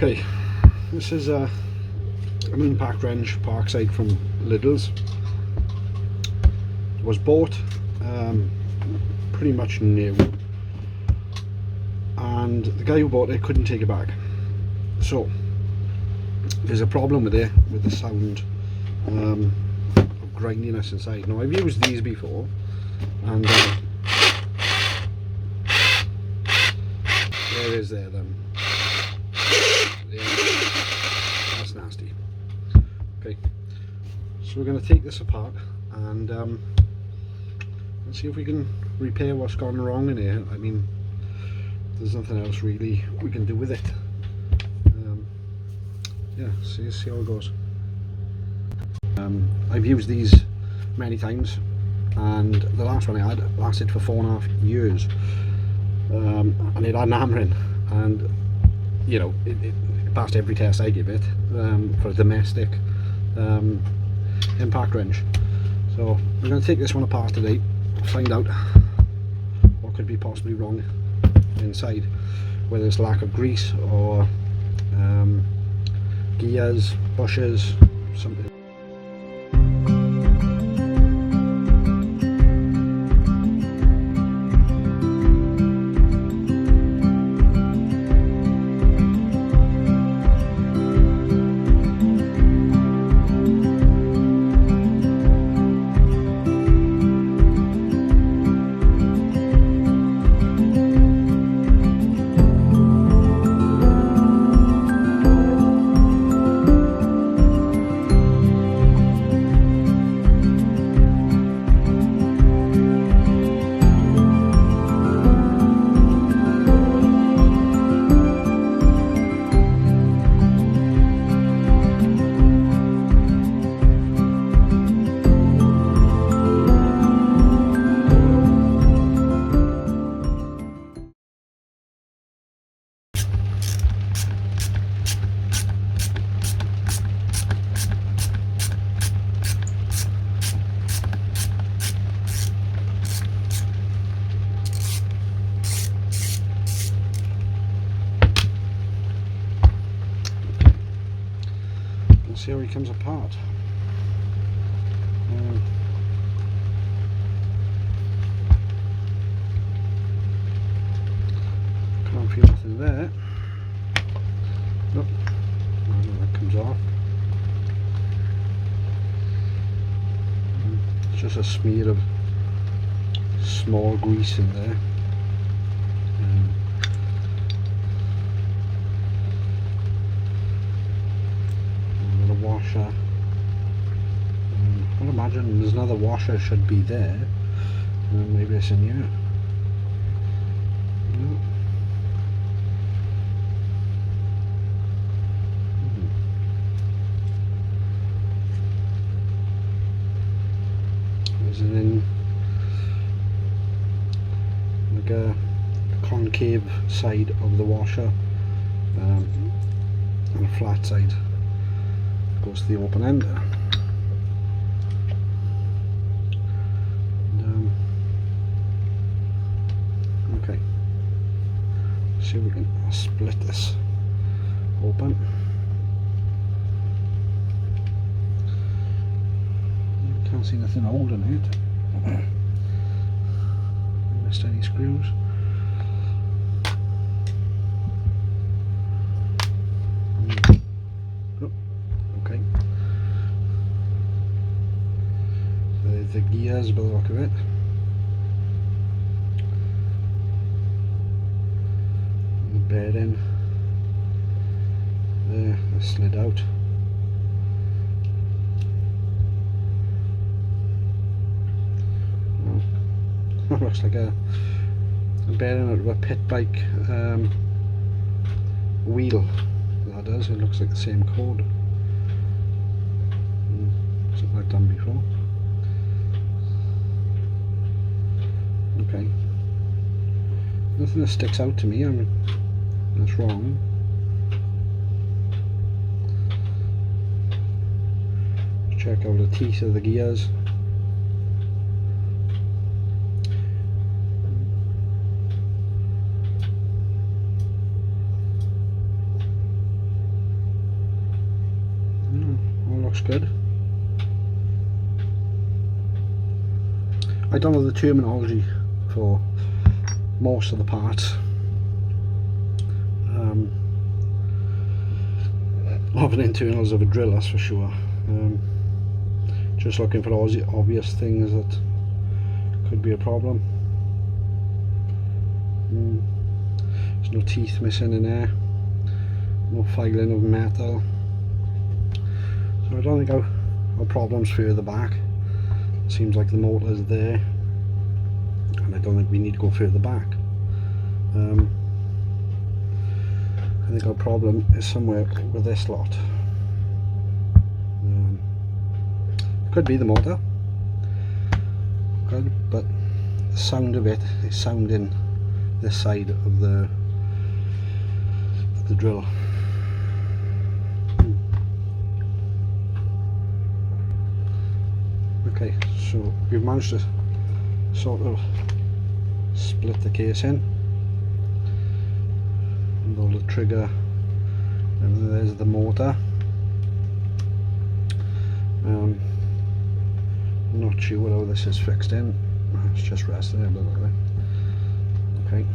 Okay, this is an impact wrench Parkside from Lidl's. It was bought pretty much new, and the guy who bought it couldn't take it back. So there's a problem with it, with the sound of grindiness inside. Now I've used these before, and there it is there then. Yeah, that's nasty. Okay, so we're going to take this apart and let's see if we can repair what's gone wrong in here. I mean, there's nothing else really we can do with it. Yeah, see how it goes. I've used these many times, and the last one I had lasted for 4.5 years, and it had an hammering, and you know, it passed every test I give it for a domestic impact wrench. So we're going to take this one apart today, find out what could be possibly wrong inside, whether it's lack of grease or gears, bushers, something. See how he comes apart. Can't feel nothing there. Nope, that comes off. It's just a smear of small grease in there. Washer. I'd imagine there's another washer should be there. Maybe it's in here. No. Is it in like a concave side of the washer and a flat side? Goes to the open end. And, okay, see if we can split this open. Can't see nothing holding it. Missed any screws. Okay. So there's the gears by the look of it. And the bearing there, that slid out. Well, that looks like a bearing out of a pit bike wheel. That does, it looks like the same code. Something I've done before. Okay. Nothing that sticks out to me, I mean, that's wrong. Check out the teeth of the gears. looks good. I don't know the terminology for most of the parts. Of an internals of a drill, that's for sure. Just looking for all the obvious things that could be a problem. There's no teeth missing in there, no filing of metal, so I don't think our problem's further back. It seems like the motor's there, and I don't think we need to go further back. I think our problem is somewhere with this lot. Could be the motor, good, but the sound of it is sounding this side of the drill. Okay, so we've managed to sort of split the casing, and all the trigger, and there's the motor. I'm not sure how this is fixed in. It's just resting a little bit. Okay.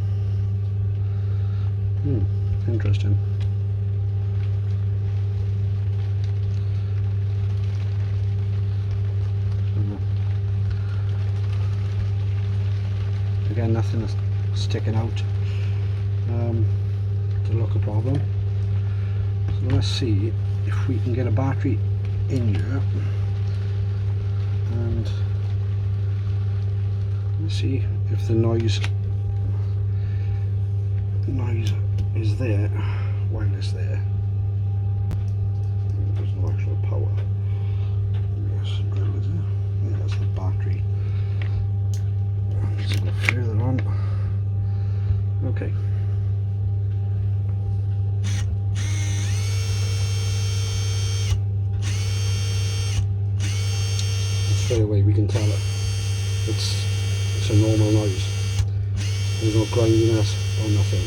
Interesting. Again, nothing is sticking out to look a problem. So let's see if we can get a battery in here, and let's see if the noise is there while it's there. There's no actual power. Yes, drill is there. Yeah, that's the battery. Let's go further on. Okay. Straight away we can tell it's a normal noise. There's no grindiness or nothing,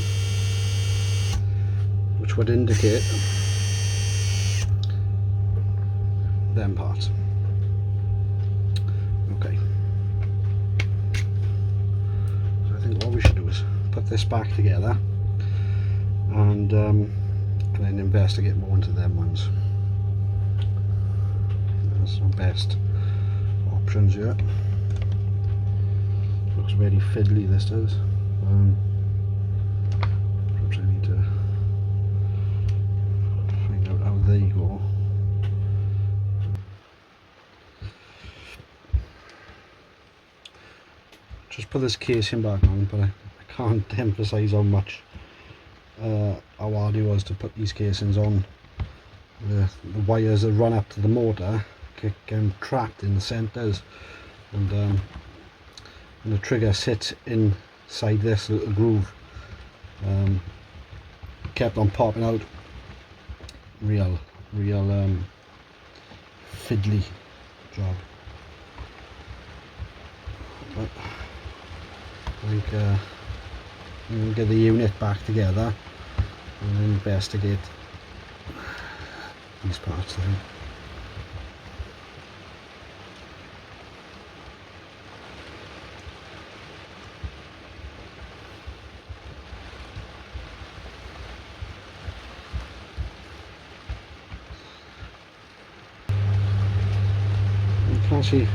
which would indicate them parts. Okay. So I think what we should do is put this back together and then investigate more into them ones. That's our best options here. Looks very fiddly, this does. Perhaps I need to find out how they go. Just put this casing back on, but I can't emphasize how much how hard it was to put these casings on. The wires that run up to the motor get trapped in the centres, and the trigger sits inside this little groove. Kept on popping out. Real fiddly job. But I think I'm going to get the unit back together and investigate these parts there. Can't see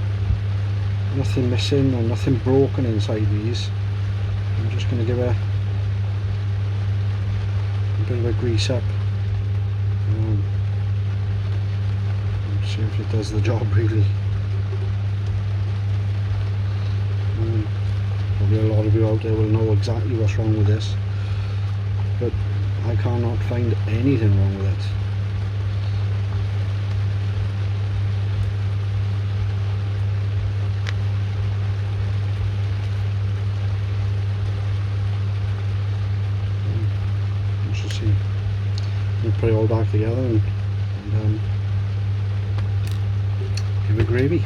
nothing missing or nothing broken inside these. I'm just going to give a bit of a grease up and see if it does the job really. Probably a lot of you out there will know exactly what's wrong with this, but I cannot find anything wrong with it. We'll put it all back together and give it gravy.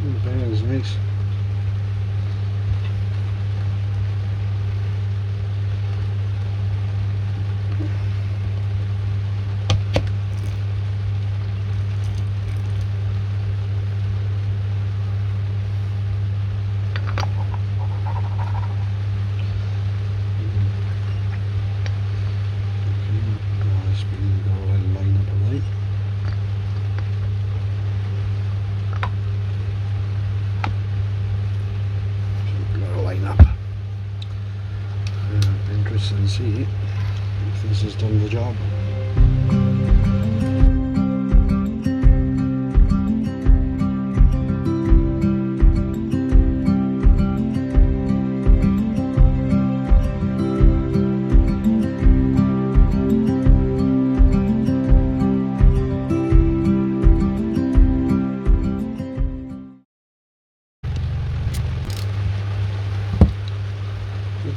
The bearing's nice. this and see if this has done the job.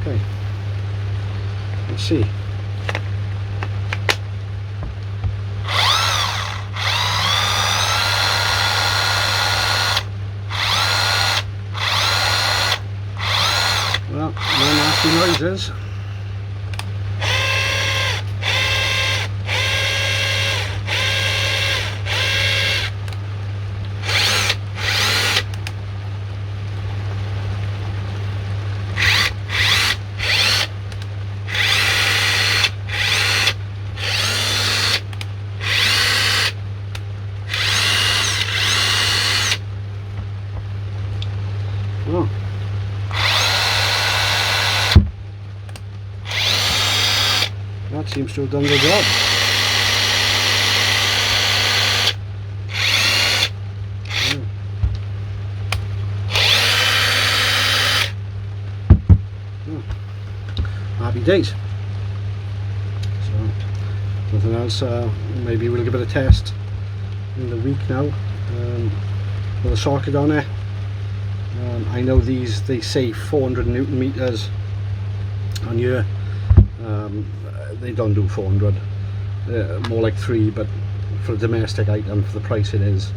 Okay, let's see. Well, no nasty noises. Oh. That seems to have done the job. Happy days. So, nothing else. Maybe we'll give it a test in the week now with a socket on it. I know these, they say 400 Newton meters on here. They don't do 400, more like 3, but for a domestic item, for the price it is,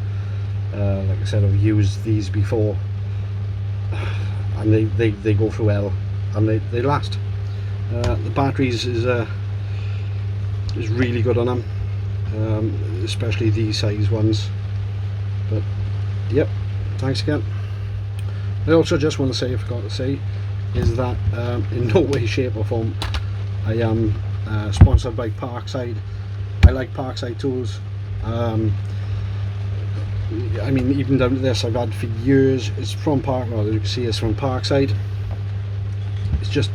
like I said, I've used these before and they go through hell and they last. The batteries is really good on them, especially these size ones. But yep, thanks again. I also just want to say, I forgot to say, is that in no way, shape or form I am sponsored by Parkside. I like Parkside tools. I mean, even down to this I've had for years. It's from well, you can see it's from Parkside. It's just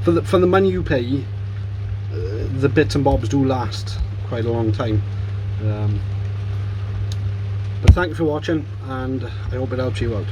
for the money you pay, the bits and bobs do last quite a long time. But thank you for watching, and I hope it helps you out.